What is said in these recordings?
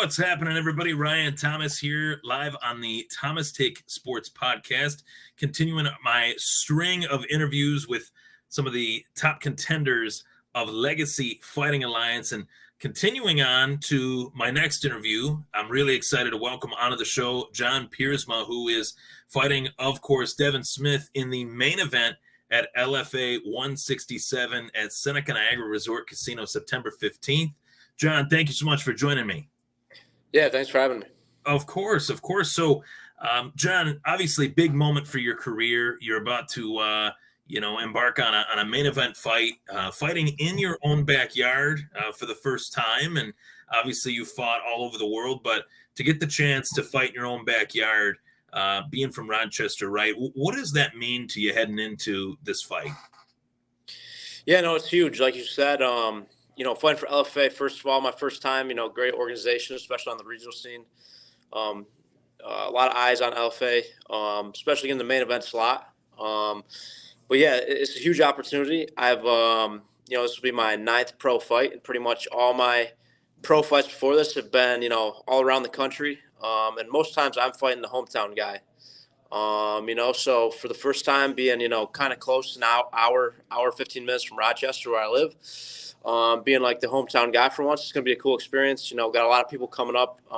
What's happening, everybody? Ryan Thomas here, live on the Thomas Take Sports podcast, continuing my string of interviews with some of the top contenders of Legacy Fighting Alliance, and continuing on to my next interview. I'm really excited to welcome onto the show Jonathan Piersma, who is fighting, of course, Devin Smyth in the main event at LFA 167 at Seneca Niagara Resort Casino, September 15th. John, thank you so much for joining me. Yeah, thanks for having me. Of course. So, John, obviously big moment for your career. You're about to, embark on a main event fight, fighting in your own backyard for the first time. And obviously you fought all over the world, but to get the chance to fight in your own backyard, being from Rochester, right? What does that mean to you heading into this fight? Yeah, no, it's huge. Like you said, fighting for LFA, first of all, my first time, great organization, especially on the regional scene. A lot of eyes on LFA, especially in the main event slot. But yeah, it's a huge opportunity. I've, this will be my 9th pro fight, and pretty much all my pro fights before this have been, all around the country. And most times I'm fighting the hometown guy. So for the first time being, kind of close to now, hour, 15 minutes from Rochester where I live, being like the hometown guy for once, it's going to be a cool experience. Got a lot of people coming up, a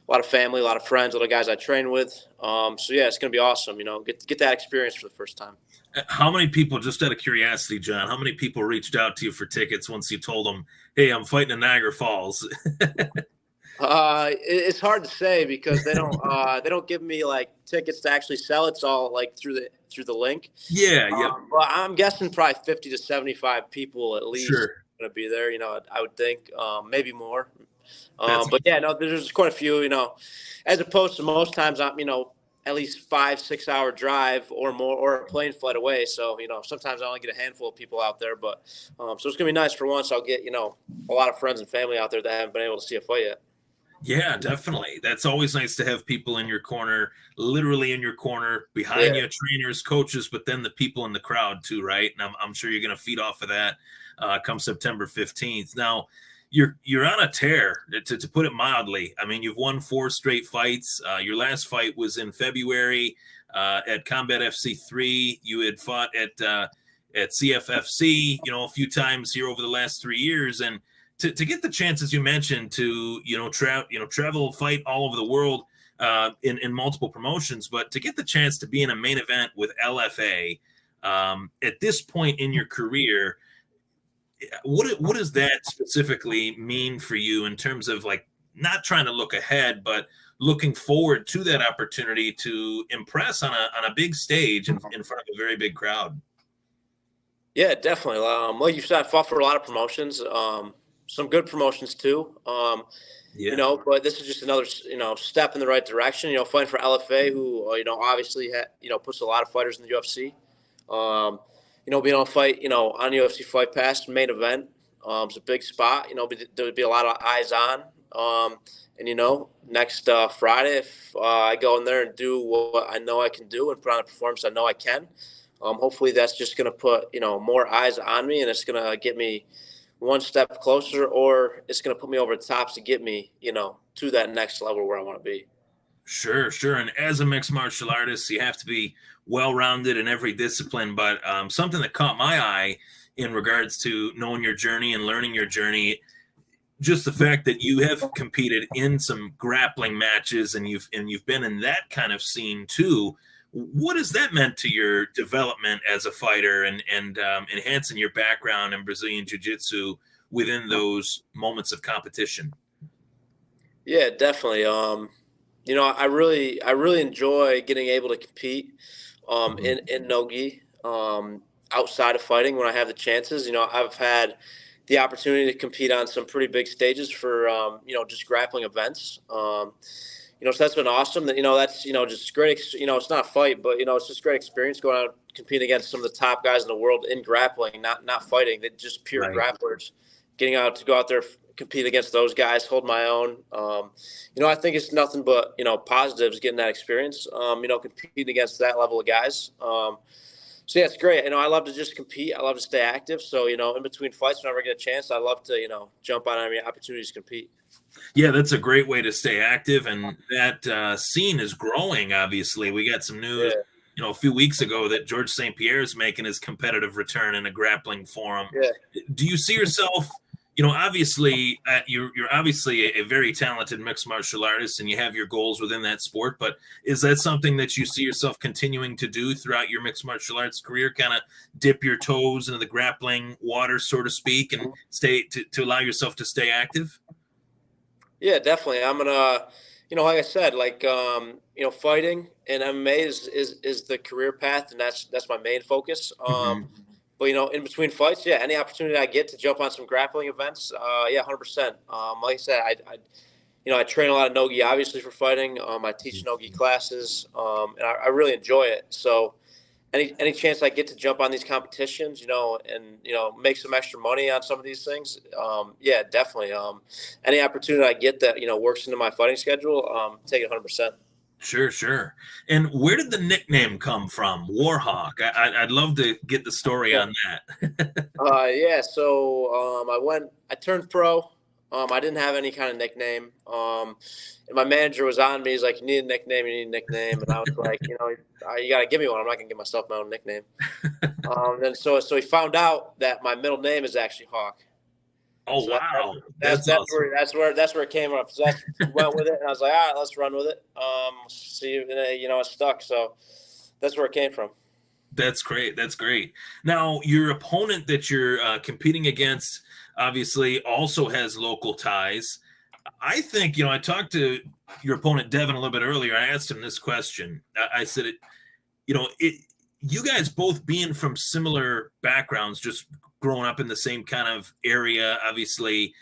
lot of family, a lot of friends, a lot of guys I train with. So yeah, it's going to be awesome, get that experience for the first time. How many people, just out of curiosity, John, how many people reached out to you for tickets once you told them, hey, I'm fighting in Niagara Falls? It's hard to say because they don't give me like tickets to actually sell. It's all like through the link. Yeah. But I'm guessing probably 50 to 75 people at least Sure. going to be there. I would think maybe more. But yeah, no, there's quite a few. As opposed to most times I'm at least 5-6 hour drive or more, or a plane flight away. So sometimes I only get a handful of people out there. But so it's gonna be nice for once. I'll get a lot of friends and family out there that haven't been able to see a fight yet. Yeah, definitely. That's always nice to have people in your corner, literally in your corner, behind you, trainers, coaches, but then the people in the crowd too, right? And I'm sure you're going to feed off of that come September 15th. Now, you're on a tear, to put it mildly. I mean, you've won 4 straight fights. Your last fight was in February at Combat FC 3. You had fought at CFFC, a few times here over the last 3 years, and to get the chance, as you mentioned, to travel, fight all over the world in multiple promotions, but to get the chance to be in a main event with LFA at this point in your career, what does that specifically mean for you in terms of like not trying to look ahead, but looking forward to that opportunity to impress on a big stage in front of a very big crowd? Yeah, definitely. Like you said, I fought for a lot of promotions. Some good promotions too, but this is just another, step in the right direction, fighting for LFA, who, obviously, puts a lot of fighters in the UFC, being able to fight, on UFC Fight Pass main event, it's a big spot, there would be a lot of eyes on, and, next Friday, if I go in there and do what I know I can do and put on a performance I know I can, hopefully that's just going to put, more eyes on me, and it's going to get me one step closer, or it's going to put me over the top to get me, to that next level where I want to be. Sure. And as a mixed martial artist, you have to be well-rounded in every discipline. But something that caught my eye in regards to knowing your journey and learning your journey, just the fact that you have competed in some grappling matches and you've been in that kind of scene too. What has that meant to your development as a fighter and enhancing your background in Brazilian Jiu-Jitsu within those moments of competition? Yeah, definitely. I really enjoy getting able to compete in no-gi outside of fighting when I have the chances. I've had the opportunity to compete on some pretty big stages for just grappling events. So that's been awesome. That that's just great. It's not a fight, but it's just great experience going out competing against some of the top guys in the world in grappling, not fighting. That just pure grapplers. Getting out to go out there, compete against those guys, hold my own. I think it's nothing but positives getting that experience. Competing against that level of guys. So yeah, it's great. I love to just compete. I love to stay active. So in between fights, whenever I get a chance, I love to jump on any opportunities to compete. Yeah, that's a great way to stay active, and that scene is growing. Obviously, we got some news, Yeah, a few weeks ago that George St. Pierre is making his competitive return in a grappling forum. yeah. Do you see yourself? Obviously, you're obviously a very talented mixed martial artist, and you have your goals within that sport. But is that something that you see yourself continuing to do throughout your mixed martial arts career? Kind of dip your toes into the grappling water, so to speak, and stay to allow yourself to stay active. Yeah, definitely. I'm gonna, like I said, fighting and MMA is the career path, and that's my main focus. Mhm. But in between fights, yeah, any opportunity I get to jump on some grappling events, yeah, 100%. Like I said, I train a lot of nogi, obviously for fighting. I teach nogi classes, and I really enjoy it. So any chance I get to jump on these competitions, and make some extra money on some of these things, yeah, definitely. Any opportunity I get that works into my fighting schedule, take it 100%. Sure, sure. And where did the nickname come from, Warhawk? I'd love to get the story on that. Yeah. So I turned pro. I didn't have any kind of nickname. And my manager was on me. He's like, "You need a nickname. You need a nickname." And I was like, you got to give me one. I'm not gonna give myself my own nickname. And so he found out that my middle name is actually Hawk. Oh So wow, that's that's awesome. that's where it came up. So that's went with it, and I was like, all right, let's run with it. See, it stuck. So that's where it came from. That's great. That's great. Now, your opponent that you're competing against obviously also has local ties. I think, I talked to your opponent, Devin, a little bit earlier. I asked him this question. I said, you guys both being from similar backgrounds, just growing up in the same kind of area, obviously,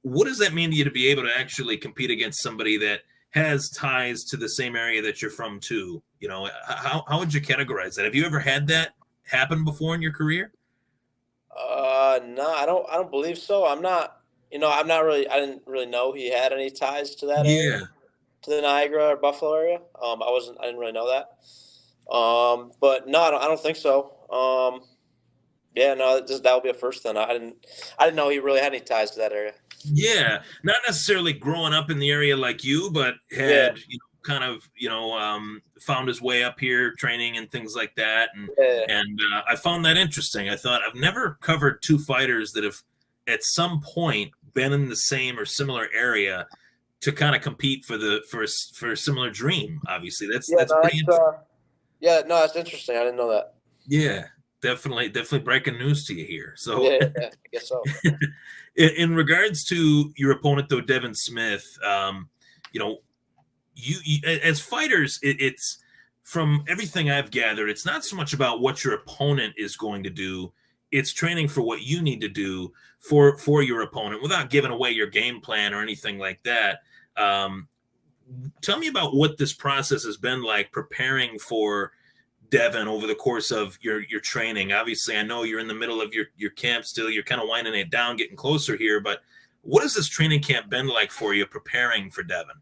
what does that mean to you to be able to actually compete against somebody that has ties to the same area that you're from too? How would you categorize that? Have you ever had that happen before in your career? No, I don't believe so. I'm not really. I didn't really know he had any ties to that area, Yeah. to the Niagara or Buffalo area. I didn't really know that. But no, I don't think so. Yeah, no, that would be a first then. I didn't know he really had any ties to that area. Yeah, not necessarily growing up in the area like you, but Yeah, had kind of found his way up here, training and things like that, yeah, and I found that interesting. I thought I've never covered two fighters that have at some point been in the same or similar area to kind of compete for a similar dream. Obviously, that's yeah. that's No, pretty interesting. yeah, no, that's interesting. I didn't know that. Yeah, definitely breaking news to you here. So, Yeah, yeah, I guess so. in regards to your opponent, though, Devin Smith, you know, you as fighters, it's from everything I've gathered, it's not so much about what your opponent is going to do. It's training for what you need to do for your opponent without giving away your game plan or anything like that. Um, Tell me about what this process has been like preparing for Devin over the course of your training. Obviously, I know you're in the middle of your camp still. You're kind of winding it down, getting closer here. But what has this training camp been like for you preparing for Devin?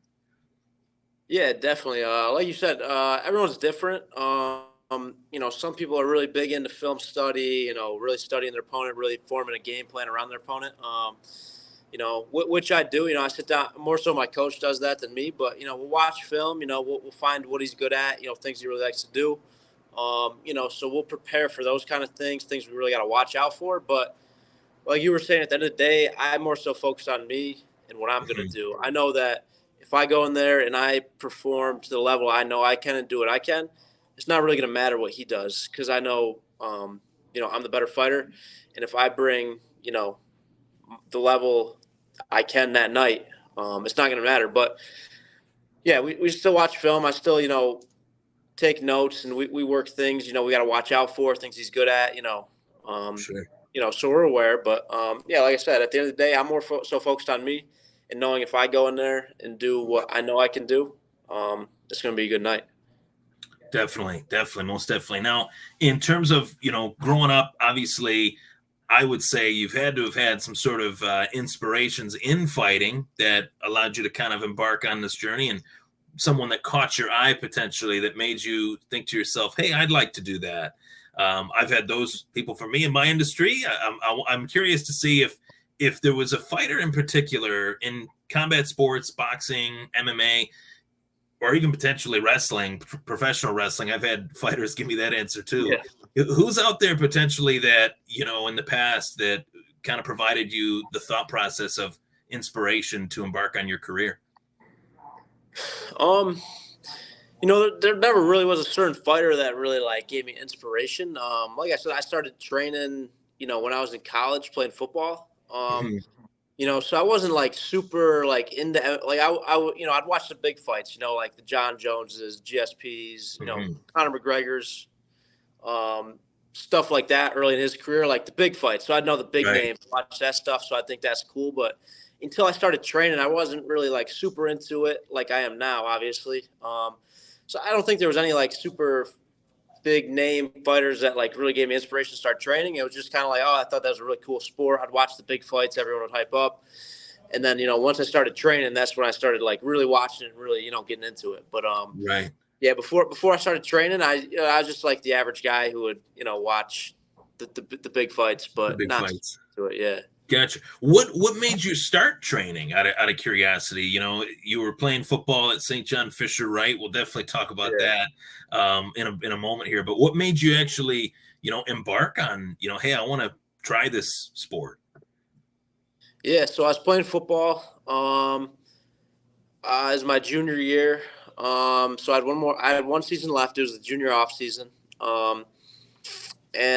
Yeah, definitely. Like you said, everyone's different. Some people are really big into film study. Really studying their opponent, really forming a game plan around their opponent. Which I do. I sit down more so. My coach does that than me, but we'll watch film. We'll find what he's good at. Things he really likes to do. So we'll prepare for those kind of things we really got to watch out for. But like you were saying, at the end of the day, I more so focus on me and what I'm going to Mhm. do. I know that if I go in there and I perform to the level I know I can and do what I can, it's not really going to matter what he does because I know, I'm the better fighter. And if I bring, the level I can that night, it's not going to matter. But yeah, we still watch film. I still, take notes and we work things, we got to watch out for things he's good at, um, Sure. so we're aware. But yeah, like I said, at the end of the day, I'm more so focused on me and knowing if I go in there and do what I know I can do, it's going to be a good night. Definitely, most definitely. Now, in terms of growing up, obviously, I would say you've had to have had some sort of inspirations in fighting that allowed you to kind of embark on this journey, and someone that caught your eye potentially that made you think to yourself, "Hey, I'd like to do that." I've had those people for me in my industry. I'm curious to see if there was a fighter in particular in combat sports, boxing, MMA, or even potentially wrestling, professional wrestling. I've had fighters give me that answer too. Yeah. Who's out there potentially that, in the past that kind of provided you the thought process of inspiration to embark on your career? There never really was a certain fighter that really gave me inspiration. Like I said, I started training, when I was in college playing football. Mhm. So I wasn't super into I'd watch the big fights, like the John Joneses, GSPs, Mhm. Conor McGregor's, stuff like that early in his career, like the big fights. So I'd know the big Right. names, watch that stuff. So I think that's cool. But until I started training, I wasn't really super into it like I am now, obviously. So I don't think there was any super big name fighters that really gave me inspiration to start training. It was just kind of oh, I thought that was a really cool sport. I'd watch the big fights, everyone would hype up. And then, once I started training, that's when I started really watching it and really, getting into it. But Right. yeah, before I started training, I was just the average guy who would, watch the big fights, The but big not fights. to it. Yeah. Gotcha. What made you start training out of curiosity? You were playing football at St. John Fisher, right? We'll definitely talk about Yeah. that in a moment here. But what made you actually, embark on, hey, I want to try this sport? Yeah. So I was playing football. As my junior year. So I had one season left. It was the junior off season. And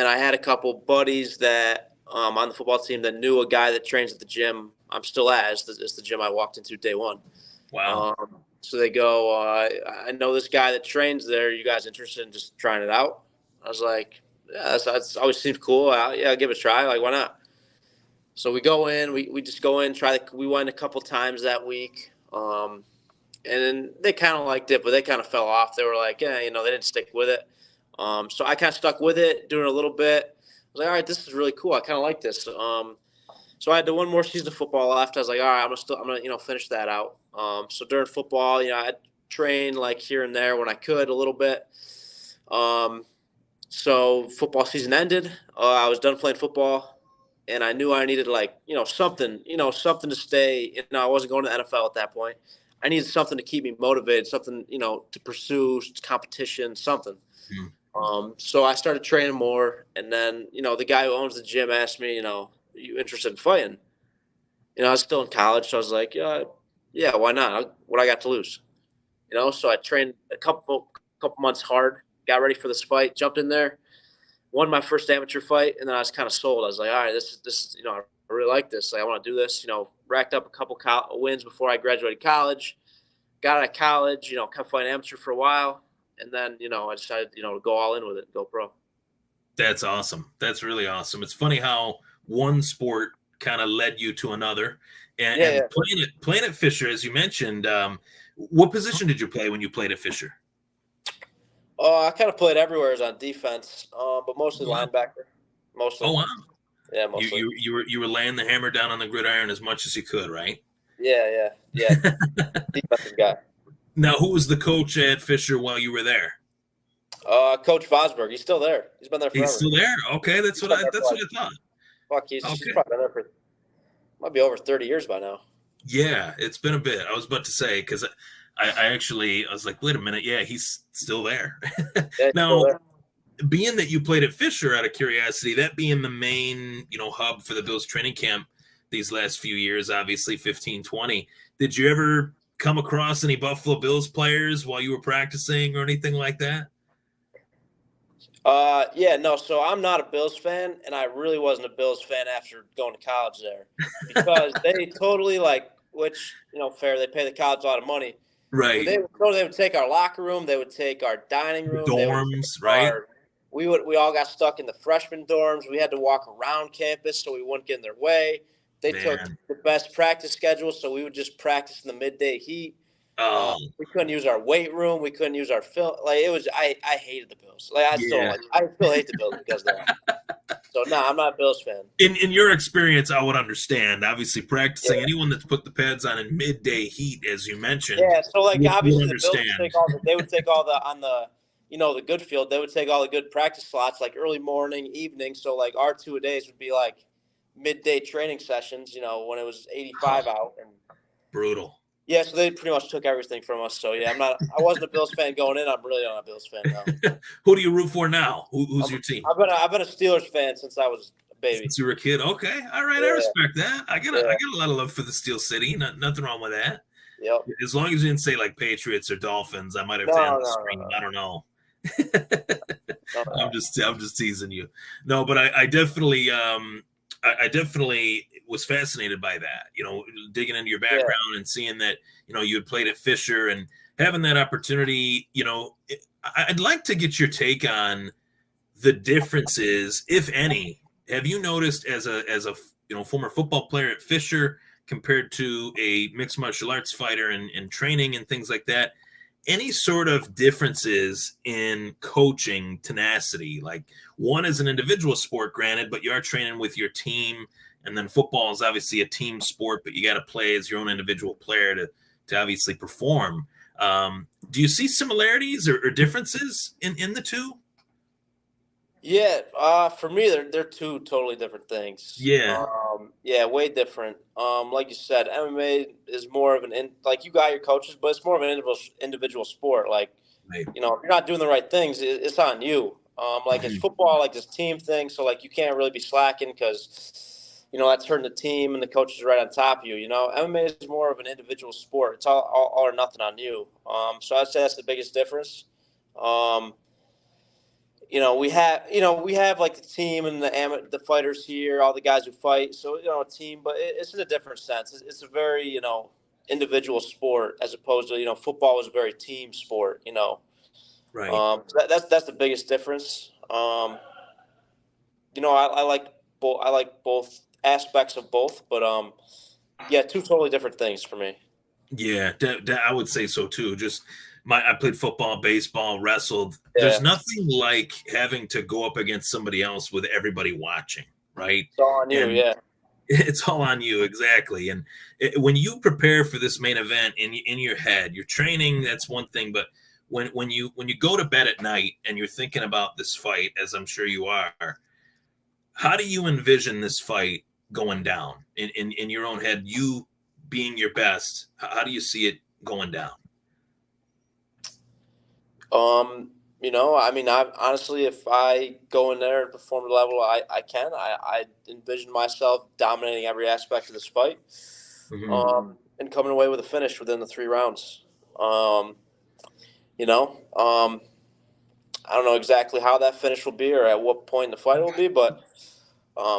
I had a couple buddies that on the football team that knew a guy that trains at the gym I'm still at. It's the gym I walked into day one. Wow. So they go, I know this guy that trains there. You guys interested in just trying it out? I was like, yeah, that's always seemed cool. Yeah, I'll give it a try. Like, why not? So we go in, we just go in, we went a couple times that week. And then they kind of liked it, but they kind of fell off. They were like, yeah, they didn't stick with it. So I kind of stuck with it, doing a little bit. I was like, all right, this is really cool. I kind of like this. So I had one more season of football left. I was like, all right, I'm gonna finish that out. So during football, I trained here and there when I could a little bit. So football season ended. I was done playing football, and I knew I needed something to stay. I wasn't going to the NFL at that point. I needed something to keep me motivated, something to pursue competition, something. Mm. So I started training more, and then the guy who owns the gym asked me, you interested in fighting? I was still in college, so I was like, yeah, why not? What I got to lose? So I trained a couple months hard, got ready for this fight, jumped in there, won my first amateur fight, and then I was kind of sold. I was like, all right, this I really like this. Like, I want to do this. Racked up a couple wins before I graduated college. Got out of college, kept fighting amateur for a while, and then I decided to go all in with it, go pro. That's awesome. That's really awesome. It's funny how one sport kind of led you to another, and, Yeah, and yeah. playing at Fisher, as you mentioned. What position did you play when you played at Fisher? I kind of played everywhere as on defense, but mostly Wow. linebacker. Mostly. Oh wow. Yeah, You mostly. you were laying the hammer down on the gridiron as much as you could, right? Yeah. Defensive guy. Now, who was the coach at Fisher while you were there? Coach Vosberg. He's still there. He's been there He's forever. still there. Okay, that's He's what been I there that's for what I thought. fuck. He's Okay. probably been there for might be over 30 years by now. Yeah, it's been a bit. I was about to say because I was like, wait a minute, yeah, he's still there. Yeah, he's still Now, there. being that you played at Fisher, out of curiosity, that being the main hub for the Bills training camp these last few years, obviously 15, 20, did you ever come across any Buffalo Bills players while you were practicing or anything like that? Yeah, no. So I'm not a Bills fan, and I really wasn't a Bills fan after going to college there, because they totally which fair. They pay the college a lot of money. But Right. they would take our locker room, they would take our dining The room, they would take dorms, right? we all got stuck in the freshman dorms. We had to walk around campus so we wouldn't get in their way. They took Man. the best practice schedule, so we would just practice in the midday heat. Oh, We couldn't use our weight room. We couldn't use our film. It was I hated the Bills. I yeah. still hate the Bills because of that. So no, I'm not a Bills fan. In your experience, I would understand. Obviously, practicing Yeah. anyone that's put the pads on in midday heat, as you mentioned, Yeah, so would obviously the Bills understand. they would take all the on the the good field, they would take all the good practice slots early morning, evening. So our 2 a days would be midday training sessions, when it was 85 out, and Brutal. Yeah, so they pretty much took everything from us. So yeah, I wasn't a Bills fan going in. I'm really not a Bills fan now. Who do you root for now? Who's your team? I've been a Steelers fan since I was a baby. Since you were a kid. Okay. All right. Yeah. I respect that. I got Yeah. a lot of love for the Steel City. Nothing wrong with that. Yep. As long as you didn't say like Patriots or Dolphins, I might have No, to end no, the no, stream. no. I don't know. No. I'm just teasing you. No, but I definitely I definitely was fascinated by that. You know, digging into your background and seeing that, you know, you had played at Fisher and having that opportunity. You know, I'd like to get your take on the differences, if any. Have you noticed as a you know, former football player at Fisher compared to a mixed martial arts fighter and training and things like that, any sort of differences in coaching tenacity? Like, one is an individual sport, granted, but you are training with your team, and then football is obviously a team sport, but you got to play as your own individual player to obviously perform. Do you see similarities or differences in the two? Yeah, for me, they're two totally different things. Yeah. Yeah, way different. Like you said, MMA is more of like you got your coaches, but it's more of an individual sport. Like, Right. you know, if you're not doing the right things, it's on you. Like it's football, like this team thing. So like you can't really be slacking because, you know, that's hurting the team and the coaches are right on top of you. You know, MMA is more of an individual sport. It's all or nothing on you. So I'd say that's the biggest difference. You know, we have like the team and the fighters here, all the guys who fight. So, you know, a team, but it's in a different sense. It's a very, you know, individual sport as opposed to, you know, football is a very team sport, you know. Right. So that's the biggest difference. You know, I like both aspects of both, but yeah, two totally different things for me. Yeah, I would say so too. Just I played football, baseball, wrestled. Yeah. There's nothing like having to go up against somebody else with everybody watching, right? It's all on you, yeah. It's all on you, exactly. And when you prepare for this main event in your head, you're training. That's one thing, but when you go to bed at night and you're thinking about this fight, as I'm sure you are, how do you envision this fight going down in your own head? You being your best, how do you see it going down? You know, I mean, I honestly, if I go in there and perform the level I can, I envision myself dominating every aspect of this fight, and coming away with a finish within the 3 rounds. You know, I don't know exactly how that finish will be or at what point in the fight it will be, but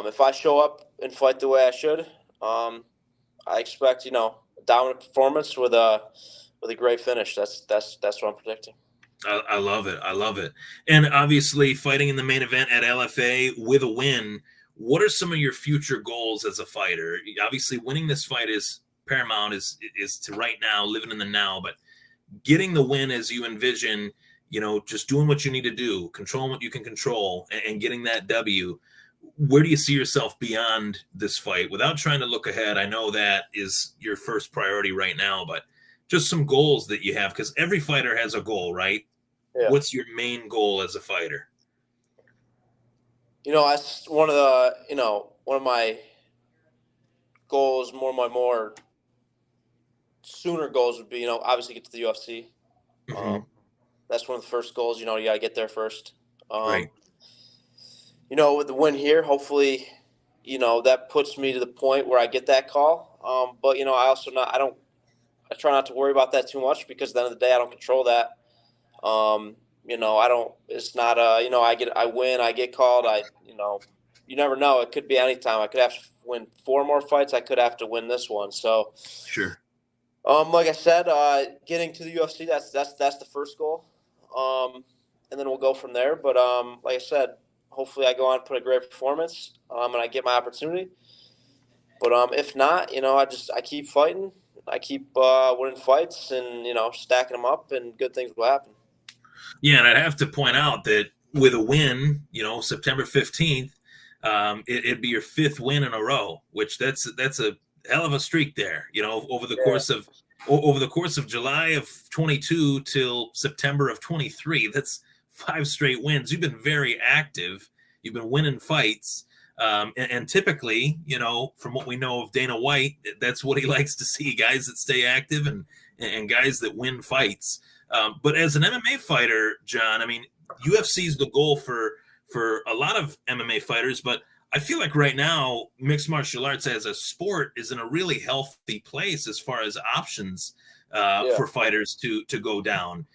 if I show up and fight the way I should, I expect, you know, a dominant performance with a great finish. That's what I'm predicting. I love it. I love it. And obviously, fighting in the main event at LFA with a win, what are some of your future goals as a fighter? Obviously, winning this fight is paramount, is to right now, living in the now, but getting the win as you envision, you know, just doing what you need to do, controlling what you can control, and getting that W. Where do you see yourself beyond this fight? Without trying to look ahead, I know that is your first priority right now, but just some goals that you have, because every fighter has a goal, right? Yeah. What's your main goal as a fighter? You know, one of my goals, more sooner goals would be, you know, obviously get to the UFC. That's one of the first goals. You know, you got to get there first. Right. You know, with the win here, hopefully, you know, that puts me to the point where I get that call. But you know, I try not to worry about that too much because at the end of the day, I don't control that. You know, it's not you know, I win, I get called. You know, you never know. It could be any time. I could have to win 4 more fights. I could have to win this one. So, Sure. like I said, getting to the UFC, that's the first goal. And then we'll go from there. But, like I said, hopefully I go on and put a great performance, and I get my opportunity. But, if not, you know, I keep fighting. I keep winning fights and, you know, stacking them up, and good things will happen. Yeah, and I'd have to point out that with a win, you know, September 15th, it'd be your 5th win in a row, which that's a hell of a streak there. You know, over the course of July of 22 till September of 23, that's 5 straight wins. You've been very active. You've been winning fights. And typically, from what we know of Dana White, that's what he likes to see, guys that stay active and guys that win fights. But as an MMA fighter, John, I mean, UFC is the goal for a lot of MMA fighters, but I feel like right now mixed martial arts as a sport is in a really healthy place as far as options for fighters to go down.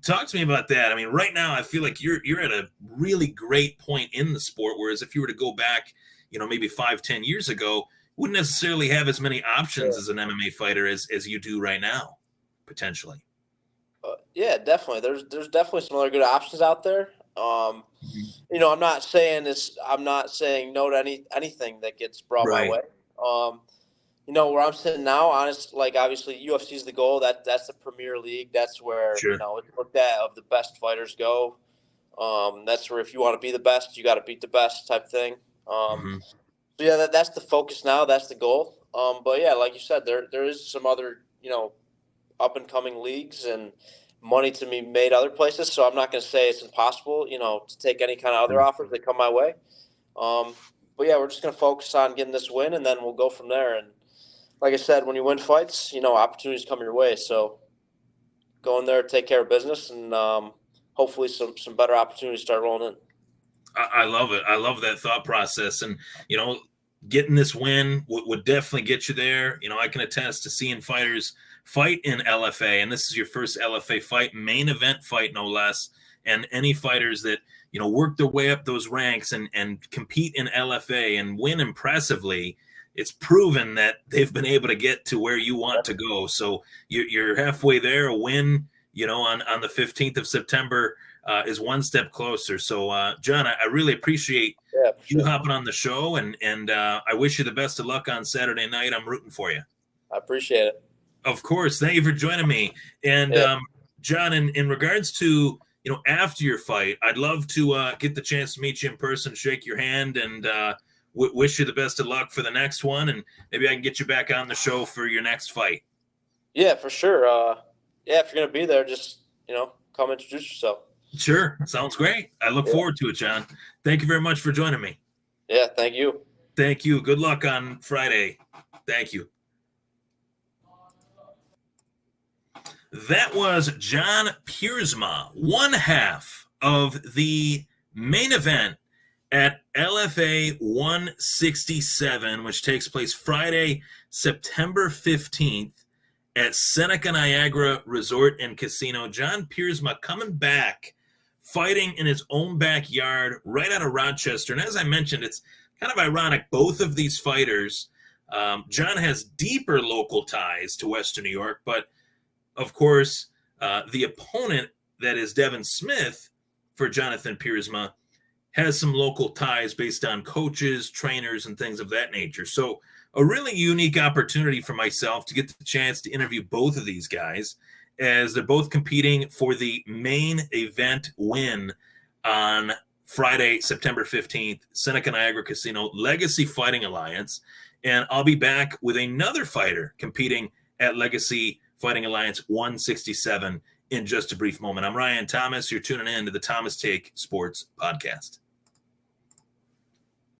Talk to me about that. I mean, right now I feel like you're at a really great point in the sport, whereas if you were to go back, maybe 5-10 years ago, wouldn't necessarily have as many options as an MMA fighter as you do right now, potentially. Yeah, definitely. There's definitely some other good options out there. I'm not saying no to anything that gets brought my way. Where I'm sitting now, obviously UFC is the goal. That's the premier league. That's where it's looked at of the best fighters go. That's where if you want to be the best, you got to beat the best type thing. So yeah, that's the focus now. That's the goal. But yeah, like you said, there is some other up and coming leagues and money to be made other places. So I'm not going to say it's impossible, to take any kind of other offers that come my way. But yeah, we're just going to focus on getting this win, and then we'll go from there. And like I said, when you win fights, opportunities come your way. So go in there, take care of business, and hopefully some better opportunities start rolling in. I love it. I love that thought process. And, getting this win would definitely get you there. I can attest to seeing fighters fight in LFA, and this is your first LFA fight, main event fight, no less. And any fighters that, work their way up those ranks and compete in LFA and win impressively, it's proven that they've been able to get to where you want to go. So you're halfway there. A win, on the 15th of September is one step closer. So, John, I really appreciate you hopping on the show, and I wish you the best of luck on Saturday night. I'm rooting for you. I appreciate it. Of course. Thank you for joining me. And John, in regards to, after your fight, I'd love to get the chance to meet you in person, shake your hand, and wish you the best of luck for the next one. And maybe I can get you back on the show for your next fight. Yeah, for sure. If you're going to be there, just, come introduce yourself. Sure. Sounds great. I look forward to it, John. Thank you very much for joining me. Yeah, thank you. Thank you. Good luck on Friday. Thank you. That was John Piersma, one half of the main event at LFA 167, which takes place Friday, September 15th at Seneca Niagara Resort and Casino. John Piersma coming back, fighting in his own backyard right out of Rochester. And as I mentioned, it's kind of ironic, both of these fighters, John has deeper local ties to Western New York, but of course, the opponent that is Devin Smyth for Jonathan Piersma has some local ties based on coaches, trainers, and things of that nature. So a really unique opportunity for myself to get the chance to interview both of these guys, as they're both competing for the main event win on Friday, September 15th, Seneca Niagara Casino, Legacy Fighting Alliance. And I'll be back with another fighter competing at Legacy Fighting Alliance 167 in just a brief moment. I'm Ryan Thomas. You're tuning in to the Thomas Take Sports Podcast.